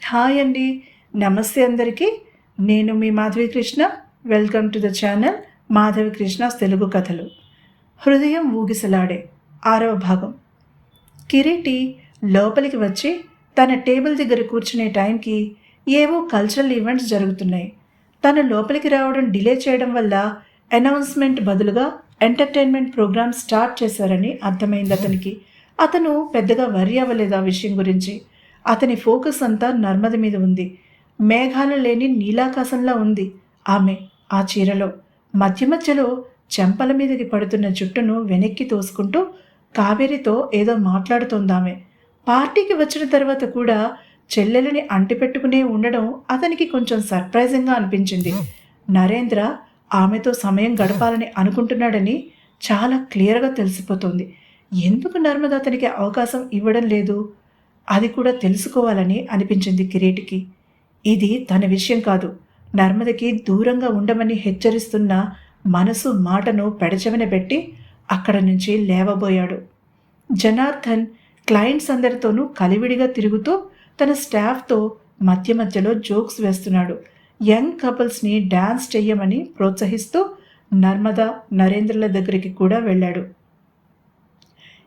Hi అండి. నమస్తే అందరికీ. నేను మీ Madhavi Krishna. Welcome to the channel Madhavi Krishna's Telugu కథలు. హృదయం ఊగిసలాడే 6వ భాగం. కిరీటి లోపలికి వచ్చి తన టేబుల్ దగ్గర కూర్చునే టైంకి ఏవో కల్చరల్ ఈవెంట్స్ జరుగుతున్నాయి. తను లోపలికి రావడం డిలే చేయడం వల్ల అనౌన్స్మెంట్ బదులుగా ఎంటర్టైన్మెంట్ ప్రోగ్రామ్ స్టార్ట్ చేశారని అర్థమైంది అతనికి. అతను పెద్దగా వర్రీ అవ్వలేదు ఆ విషయం గురించి. అతని ఫోకస్ అంతా నర్మద మీద ఉంది. మేఘాలు లేని నీలాకాశంలా ఉంది ఆమె ఆ చీరలో. మధ్య మధ్యలో చెంపల మీదకి పడుతున్న జుట్టును వెనక్కి తోసుకుంటూ కావేరితో ఏదో మాట్లాడుతోందామె. పార్టీకి వచ్చిన తర్వాత కూడా చెల్లెలని అంటిపెట్టుకునే ఉండడం అతనికి కొంచెం సర్ప్రైజింగ్గా అనిపించింది. నరేంద్ర ఆమెతో సమయం గడపాలని అనుకుంటున్నాడని చాలా క్లియర్గా తెలిసిపోతుంది. ఎందుకు నర్మద అతనికి అవకాశం ఇవ్వడం లేదు? అది కూడా తెలుసుకోవాలని అనిపించింది కిరీటికి. ఇది తన విషయం కాదు. నర్మదకి దూరంగా ఉండమని హెచ్చరిస్తున్న మనసు మాటను పెడచెవిన పెట్టి అక్కడ నుంచి లేవబోయాడు. జనార్దన్ క్లయింట్స్ అందరితోనూ కలివిడిగా తిరుగుతూ తన స్టాఫ్తో మధ్య మధ్యలో జోక్స్ వేస్తున్నాడు. యంగ్ కపుల్స్ని డ్యాన్స్ చెయ్యమని ప్రోత్సహిస్తూ నర్మద నరేంద్రల దగ్గరికి కూడా వెళ్ళాడు.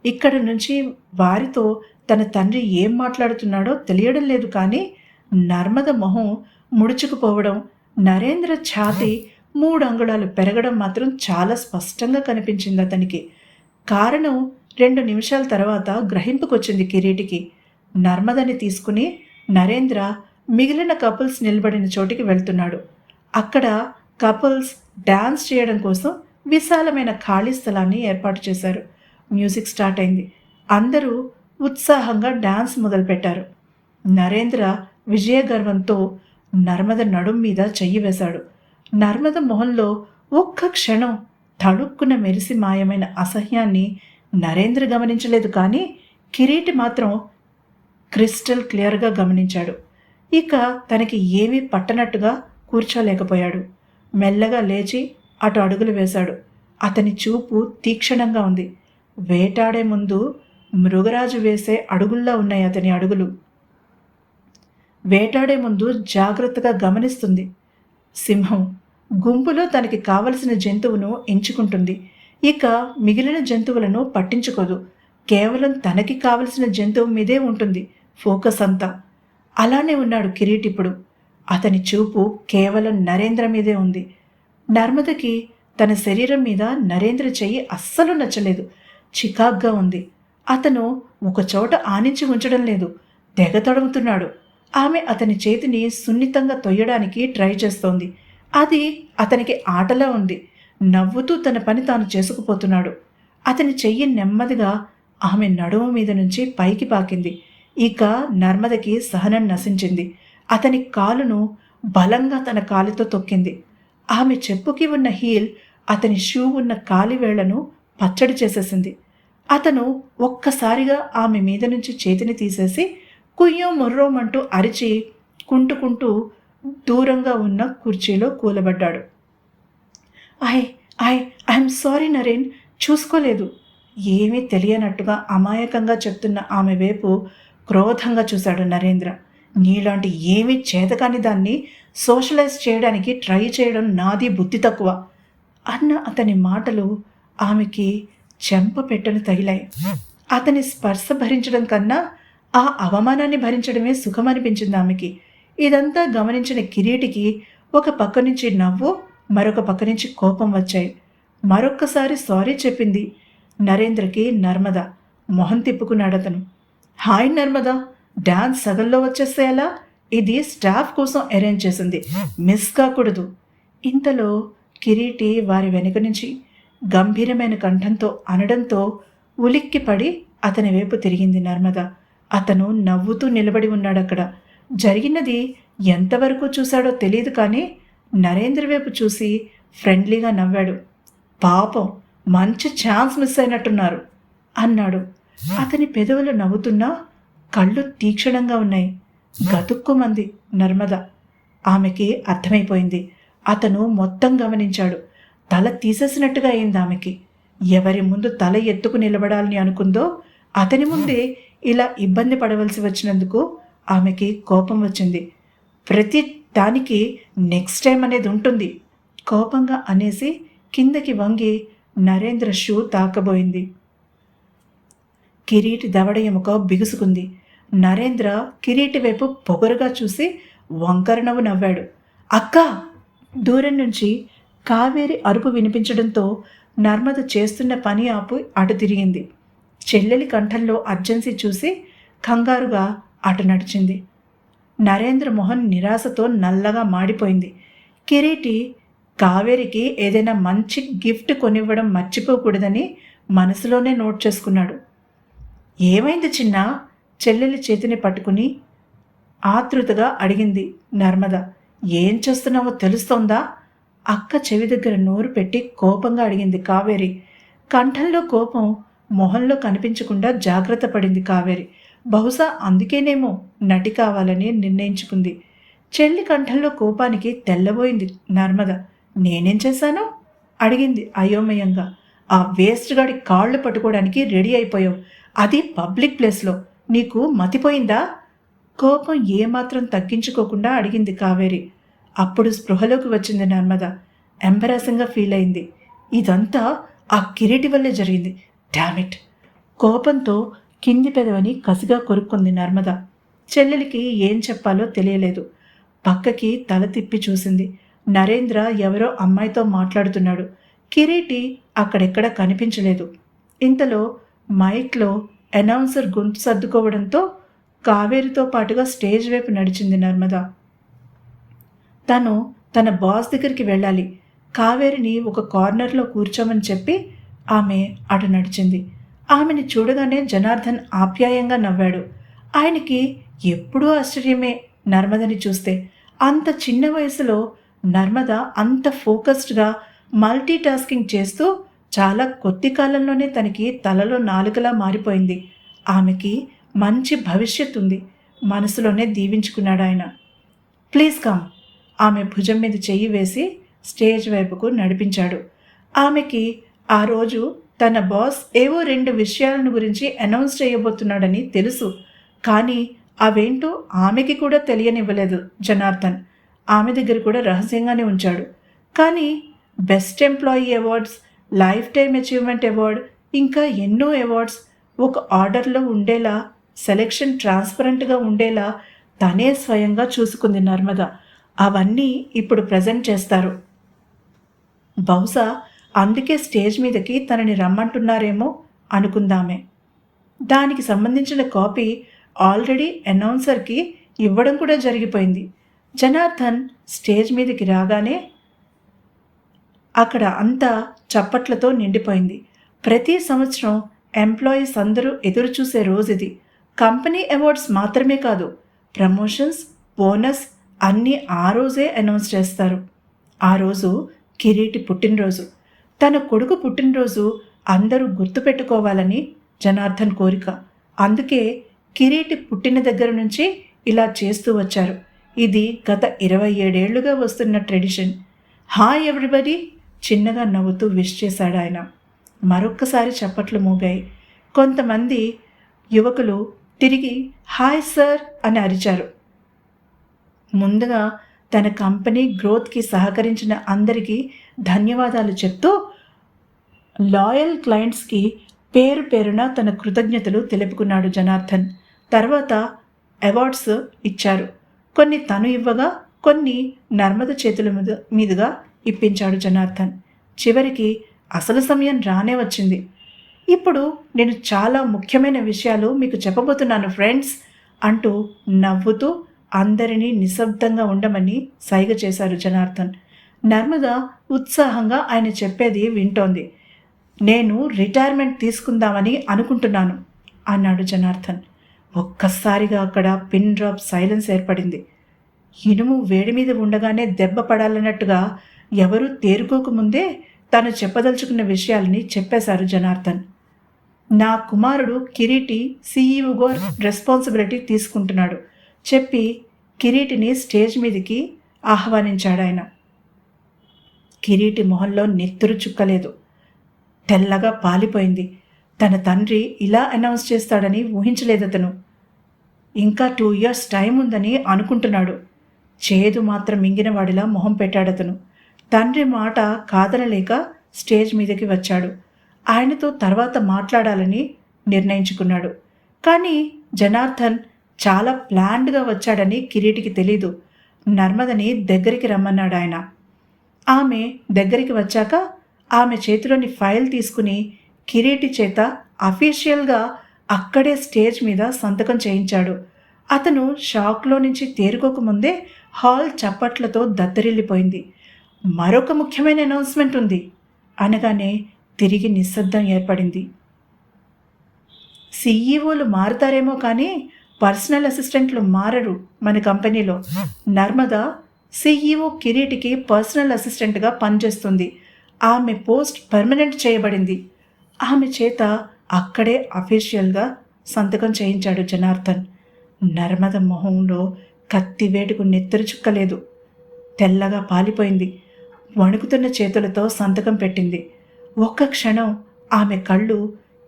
ఇక్కడ నుంచి వారితో తన తండ్రి ఏం మాట్లాడుతున్నాడో తెలియడం లేదు, కానీ నర్మద మొహం ముడుచుకుపోవడం, నరేంద్ర ఛాతీ 3 అంగుళాలు పెరగడం మాత్రం చాలా స్పష్టంగా కనిపించింది అతనికి. కారణం 2 నిమిషాల తర్వాత గ్రహింపుకొచ్చింది కిరీటికి. నర్మదని తీసుకుని నరేంద్ర మిగిలిన కపుల్స్ నిలబడిన చోటికి వెళ్తున్నాడు. అక్కడ కపుల్స్ డ్యాన్స్ చేయడం కోసం విశాలమైన ఖాళీ స్థలాన్ని ఏర్పాటు చేశారు. మ్యూజిక్ స్టార్ట్ అయింది. అందరూ ఉత్సాహంగా డాన్స్ మొదలుపెట్టారు. నరేంద్ర విజయగర్వంతో నర్మద నడుం మీద చెయ్యి వేశాడు. నర్మద మొహంలో ఒక్క క్షణం తడుక్కున మెరిసి మాయమైన అసహ్యాన్ని నరేంద్ర గమనించలేదు, కానీ కిరీటి మాత్రం క్రిస్టల్ క్లియర్గా గమనించాడు. ఇక తనకి ఏమీ పట్టనట్టుగా కూర్చోలేకపోయాడు. మెల్లగా లేచి అటు అడుగులు వేశాడు. అతని చూపు తీక్షణంగా ఉంది. వేటాడే ముందు మృగరాజు వేసే అడుగుల్లా ఉన్నాయి అతని అడుగులు. వేటాడే ముందు జాగ్రత్తగా గమనిస్తుంది. సింహం గుంపులో తనకి కావలసిన జంతువును ఎంచుకుంటుంది. ఇక మిగిలిన జంతువులను పట్టించుకోదు. కేవలం తనకి కావలసిన జంతువు మీదే ఉంటుంది ఫోకస్ అంతా. అలానే ఉన్నాడు కిరీట్ ఇప్పుడు. అతని చూపు కేవలం నరేంద్ర మీదే ఉంది. నర్మదకి తన శరీరం మీద నరేంద్ర చెయ్యి అస్సలు నచ్చలేదు. చికాగ్గా ఉంది. అతను ఒకచోట ఆనించి ఉంచడం లేదు. తెగ తడుముతున్నాడు. ఆమె అతని చేతిని సున్నితంగా తొయ్యడానికి ట్రై చేస్తోంది. అది అతనికి ఆటలా ఉంది. నవ్వుతూ తన పని తాను చేసుకుపోతున్నాడు. అతని చెయ్యి నెమ్మదిగా ఆమె నడుము మీద నుంచి పైకి పాకింది. ఇక నర్మదకి సహనం నశించింది. అతని కాలును బలంగా తన కాలితో తొక్కింది. ఆమె చెప్పుకి ఉన్న హీల్ అతని షూ ఉన్న కాలివేళ్లను పచ్చడి చేసేసింది. అతను ఒక్కసారిగా ఆమె మీద నుంచి చేతిని తీసేసి కుయ్యం మొర్రోమంటూ అరిచి కుంటుకుంటూ దూరంగా ఉన్న కుర్చీలో కూలబడ్డాడు. ఐఎమ్ సారీ నరేన్, చూసుకోలేదు. ఏమీ తెలియనట్టుగా అమాయకంగా చెప్తున్న ఆమె వైపు క్రోధంగా చూశాడు నరేంద్ర. నీలాంటి ఏమీ చేతకాని దాన్ని సోషలైజ్ చేయడానికి ట్రై చేయడం నాది బుద్ధి తక్కువ అన్న అతని మాటలు ఆమెకి చెంప పెట్టను తగిలాయి. అతని స్పర్శ భరించడం కన్నా ఆ అవమానాన్ని భరించడమే సుఖమనిపించింది ఆమెకి. ఇదంతా గమనించిన కిరీటికి ఒక పక్క నుంచి నవ్వు, మరొక పక్క నుంచి కోపం వచ్చాయి. మరొక్కసారి సారీ చెప్పింది నరేంద్రకి నర్మద. మొహం తిప్పుకున్నాడు అతను. హాయ్ నర్మద, డాన్స్ సగంలో వచ్చేస్తే ఎలా? ఇది స్టాఫ్ కోసం అరేంజ్ చేసింది, మిస్ కాకూడదు. ఇంతలో కిరీటి వారి వెనుక నుంచి గంభీరమైన కంఠంతో అనడంతో ఉలిక్కిపడి అతని వైపు తిరిగింది నర్మద. అతను నవ్వుతూ నిలబడి ఉన్నాడక్కడ. జరిగినది ఎంతవరకు చూశాడో తెలియదు, కానీ నరేంద్ర వైపు చూసి ఫ్రెండ్లీగా నవ్వాడు. పాపం, మంచి ఛాన్స్ మిస్ అయినట్టున్నారు అన్నాడు. అతని పెదవులు నవ్వుతున్నా కళ్ళు తీక్షణంగా ఉన్నాయి. గతుక్కుమంది నర్మద. ఆమెకి అర్థమైపోయింది. అతను మొత్తం గమనించాడు. తల తీసేసినట్టుగా అయింది ఆమెకి. ఎవరి ముందు తల ఎత్తుకు నిలబడాలని అనుకుందో అతని ముందే ఇలా ఇబ్బంది పడవలసి వచ్చినందుకు ఆమెకి కోపం వచ్చింది. ప్రతి దానికి నెక్స్ట్ టైం అనేది ఉంటుంది కోపంగా అనేసి కిందకి వంగి నరేంద్ర షూ తాకబోయింది. కిరీటి దవడ ఎముక బిగుసుకుంది. నరేంద్ర కిరీటి వైపు పొగరుగా చూసి వంకర నవ్వు నవ్వాడు. అక్కా! దూరం నుంచి కావేరి అరుపు వినిపించడంతో నర్మద చేస్తున్న పని ఆపు అటు తిరిగింది. చెల్లెలి కంఠంలో అర్జెన్సీ చూసి కంగారుగా అటు నడిచింది. నరేంద్ర మొహన్ నిరాశతో నల్లగా మాడిపోయింది. కిరీటి కావేరికి ఏదైనా మంచి గిఫ్ట్ కొనివ్వడం మర్చిపోకూడదని మనసులోనే నోట్ చేసుకున్నాడు. ఏమైంది చిన్నా? చెల్లెలి చేతిని పట్టుకుని ఆతృతగా అడిగింది నర్మద. ఏం చేస్తున్నావో తెలుస్తోందా? అక్క చెవి దగ్గర నోరు పెట్టి కోపంగా అడిగింది కావేరి. కంఠంలో కోపం మొహంలో కనిపించకుండా జాగ్రత్త పడింది కావేరి. బహుశా అందుకేనేమో నటి కావాలని నిర్ణయించుకుంది. చెల్లి కంఠంలో కోపానికి తెల్లబోయింది నర్మద. నేనేం చేశాను? అడిగింది అయోమయంగా. ఆ వేస్ట్ గాడి కాళ్ళు పట్టుకోవడానికి రెడీ అయిపోయావు, అది పబ్లిక్ ప్లేస్లో. నీకు మతిపోయిందా? కోపం ఏమాత్రం తగ్గించుకోకుండా అడిగింది కావేరి. అప్పుడు స్పృహలోకి వచ్చింది నర్మద. ఎంబరాసింగ్గా ఫీల్ అయింది. ఇదంతా ఆ కిరీటి వల్లే జరిగింది. డామిట్! కోపంతో కింది పెదవని కసిగా కొరుక్కుంది నర్మద. చెల్లెలికి ఏం చెప్పాలో తెలియలేదు. పక్కకి తల తిప్పి చూసింది. నరేంద్ర ఎవరో అమ్మాయితో మాట్లాడుతున్నాడు. కిరీటి అక్కడెక్కడ కనిపించలేదు. ఇంతలో మైక్లో అనౌన్సర్ గొంతు సర్దుకోవడంతో కావేరితో పాటుగా స్టేజ్ వైపు నడిచింది నర్మద. తను తన బాస్ దగ్గరికి వెళ్ళాలి. కావేరిని ఒక కార్నర్లో కూర్చోమని చెప్పి ఆమె అటు నడిచింది. ఆమెని చూడగానే జనార్దన్ ఆప్యాయంగా నవ్వాడు. ఆయనకి ఎప్పుడూ ఆశ్చర్యమే నర్మదని చూస్తే. అంత చిన్న వయసులో నర్మద అంత ఫోకస్డ్గా మల్టీ టాస్కింగ్ చేస్తూ చాలా కొద్ది కాలంలోనే తనకి తలలో నాలుకలా మారిపోయింది. ఆమెకి మంచి భవిష్యత్తు ఉంది మనసులోనే దీవించుకున్నాడు ఆయన. Please come. ఆమె భుజం మీద చెయ్యి వేసి స్టేజ్ వైపుకు నడిపించాడు. ఆమెకి ఆ రోజు తన బాస్ ఏవో 2 విషయాలను గురించి అనౌన్స్ చేయబోతున్నాడని తెలుసు. కానీ అవేంటో ఆమెకి కూడా తెలియనివ్వలేదు జనార్దన్. ఆమె దగ్గర కూడా రహస్యంగానే ఉంచాడు. కానీ best employee awards, life time achievement award, ఇంకా ఎన్నో అవార్డ్స్ ఒక ఆర్డర్లో ఉండేలా, సెలెక్షన్ ట్రాన్స్పరెంట్గా ఉండేలా తనే స్వయంగా చూసుకుంది నర్మద. అవన్నీ ఇప్పుడు ప్రజెంట్ చేస్తారు. బహుశా అందుకే స్టేజ్ మీదకి తనని రమ్మంటున్నారేమో అనుకుందామే. దానికి సంబంధించిన కాపీ ఆల్రెడీ అనౌన్సర్కి ఇవ్వడం కూడా జరిగిపోయింది. జనార్దన్ స్టేజ్ మీదకి రాగానే అక్కడ అంతా చప్పట్లతో నిండిపోయింది. ప్రతి సంవత్సరం ఎంప్లాయీస్ అందరూ ఎదురు చూసే రోజు ఇది. కంపెనీ అవార్డ్స్ మాత్రమే కాదు, ప్రమోషన్స్, బోనస్ అన్నీ ఆ రోజే అనౌన్స్ చేస్తారు. ఆ రోజు కిరీటి పుట్టినరోజు. తన కొడుకు పుట్టినరోజు అందరూ గుర్తుపెట్టుకోవాలని జనార్దన్ కోరిక. అందుకే కిరీటి పుట్టిన దగ్గర నుంచి ఇలా చేస్తూ వచ్చారు. ఇది గత 27 ఏళ్లుగా వస్తున్న ట్రెడిషన్. Hi everybody! చిన్నగా నవ్వుతూ విష్ చేశాడు ఆయన. మరొక్కసారి చప్పట్లు మోగాయి. కొంతమంది యువకులు తిరిగి హాయ్ సార్ అని అరిచారు. ముందుగా తన కంపెనీ గ్రోత్కి సహకరించిన అందరికీ ధన్యవాదాలు చెప్తూ లాయల్ క్లయింట్స్కి పేరు పేరున తన కృతజ్ఞతలు తెలుపుకున్నాడు జనార్దన్. తర్వాత అవార్డ్స్ ఇచ్చారు. కొన్ని తను ఇవ్వగా కొన్ని నర్మద చేతుల మీదుగా ఇప్పించాడు జనార్దన్. చివరికి అసలు సమయం రానే వచ్చింది. ఇప్పుడు నేను చాలా ముఖ్యమైన విషయాలు మీకు చెప్పబోతున్నాను ఫ్రెండ్స్ అంటూ నవ్వుతూ అందరినీ నిశ్శబ్దంగా ఉండమని సైగ చేశారు జనార్దన్. నర్మద ఉత్సాహంగా ఆయన చెప్పేది వింటోంది. నేను రిటైర్మెంట్ తీసుకుందామని అనుకుంటున్నాను అన్నాడు జనార్దన్. ఒక్కసారిగా అక్కడ పిన్ డ్రాప్ సైలెన్స్ ఏర్పడింది. ఇనుము వేడి మీద ఉండగానే దెబ్బ పడాలన్నట్టుగా ఎవరూ తేరుకోకముందే తను చెప్పదలుచుకున్న విషయాలని చెప్పేశారు జనార్దన్. నా కుమారుడు కిరీటి సీఈఓగా రెస్పాన్సిబిలిటీ తీసుకుంటున్నాడు చెప్పి కిరీటిని స్టేజ్ మీదకి ఆహ్వానించాడు ఆయన. కిరీటి మొహంలో నెత్తురు చుక్కలేదు, తెల్లగా పాలిపోయింది. తన తండ్రి ఇలా అనౌన్స్ చేస్తాడని ఊహించలేదతను. ఇంకా 2 ఇయర్స్ టైం ఉందని అనుకుంటున్నాడు. చేదు మాత్రం మింగినవాడిలా మొహం పెట్టాడతను. తండ్రి మాట కాదనలేక స్టేజ్ మీదకి వచ్చాడు. ఆయనతో తర్వాత మాట్లాడాలని నిర్ణయించుకున్నాడు. కానీ జనార్దన్ చాలా ప్లాన్డ్గా వచ్చాడని కిరీటికి తెలీదు. నర్మదని దగ్గరికి రమ్మన్నాడు ఆయన. ఆమె దగ్గరికి వచ్చాక ఆమె చేతిలోని ఫైల్ తీసుకుని కిరీటి చేత అఫీషియల్గా అక్కడే స్టేజ్ మీద సంతకం చేయించాడు. అతను షాక్లో నుంచి తేరుకోకముందే హాల్ చప్పట్లతో దద్దరిల్లిపోయింది. మరొక ముఖ్యమైన అనౌన్స్మెంట్ ఉంది అనగానే తిరిగి నిశ్శబ్దం ఏర్పడింది. సీఈఓలు మారుతారేమో కానీ పర్సనల్ అసిస్టెంట్లు మారరు మన కంపెనీలో. నర్మద సీఈఓ కిరీటికి పర్సనల్ అసిస్టెంట్గా పనిచేస్తుంది. ఆమె పోస్ట్ పర్మనెంట్ చేయబడింది. ఆమె చేత అక్కడే అఫీషియల్గా సంతకం చేయించాడు జనార్దన్. నర్మద మొహంలో కత్తివేటుకు నెత్తరు చుక్కలేదు. తెల్లగా పాలిపోయింది. వణుకుతున్న చేతులతో సంతకం పెట్టింది. ఒక్క క్షణం ఆమె కళ్ళు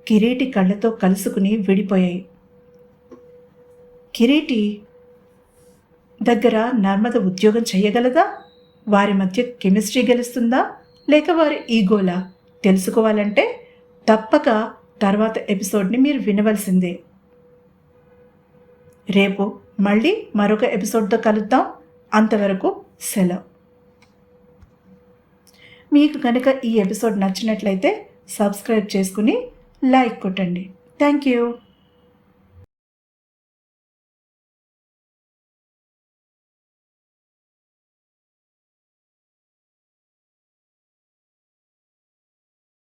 కిరీటి కళ్ళతో కలుసుకుని విడిపోయాయి. కిరీటి దగ్గర నర్మద ఉద్యోగం చేయగలదా? వారి మధ్య కెమిస్ట్రీ గెలుస్తుందా లేక వారి ఈగోలా? తెలుసుకోవాలంటే తప్పక తర్వాత ఎపిసోడ్ని మీరు వినవలసిందే. రేపు మళ్ళీ మరొక ఎపిసోడ్తో కలుద్దాం. అంతవరకు సెలవు. మీకు కనుక ఈ ఎపిసోడ్ నచ్చినట్లయితే సబ్స్క్రైబ్ చేసుకుని లైక్ కొట్టండి. Thank you.